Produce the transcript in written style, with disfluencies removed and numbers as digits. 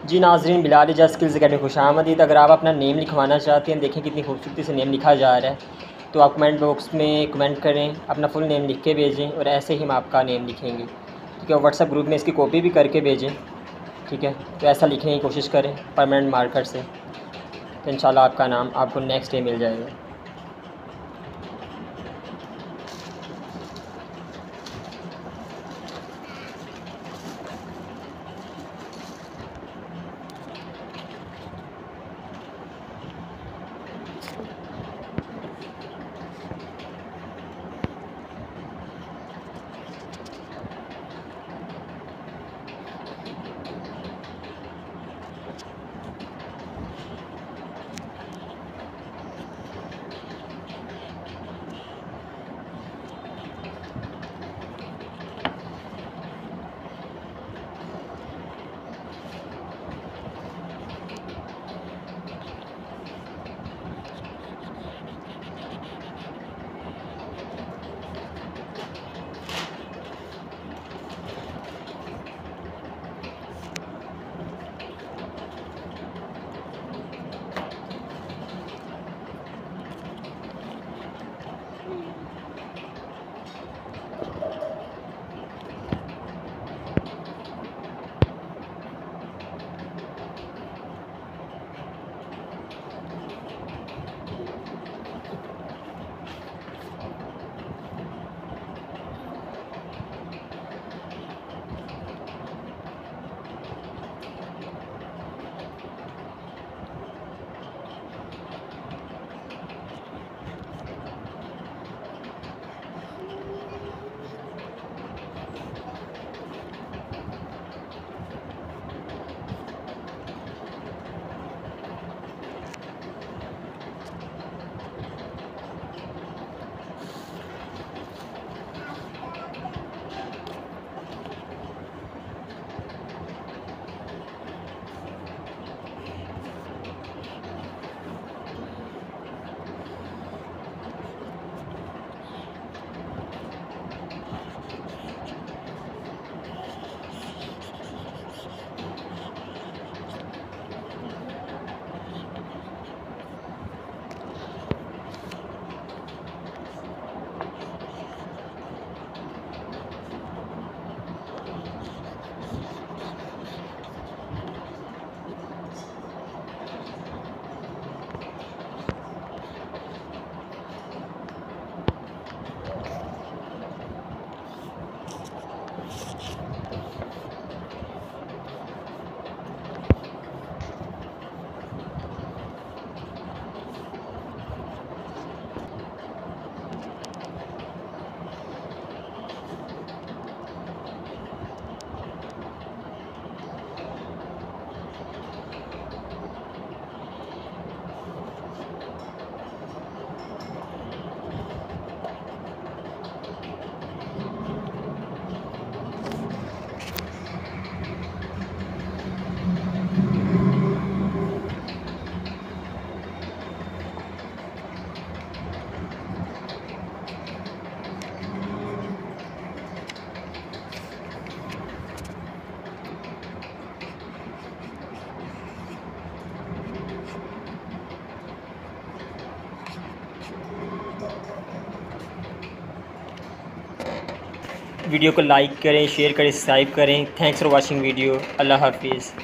जी नाज़रीन, Bilal Ejaz skills academy खुशामदीद। अगर आप अपना नेम लिखवाना चाहते हैं, देखें कितनी खूबसूरती से नेम लिखा जा रहा है, तो आप कमेंट बॉक्स में कमेंट करें, अपना फुल नेम लिख के भेजें और ऐसे ही हम आपका नेम लिखेंगे। ठीक है, व्हाट्सएप ग्रुप में इसकी कॉपी भी करके भेजें। ठीक है, तो ऐसा लिखने की कोशिश करें परमानेंट मार्कर से, तो इंशाल्लाह आपका नाम आपको नेक्स्ट डे मिल जाएगा। वीडियो को लाइक करें, शेयर करें, सब्सक्राइब करें। Thanks for watching video. अल्लाह हाफिज़।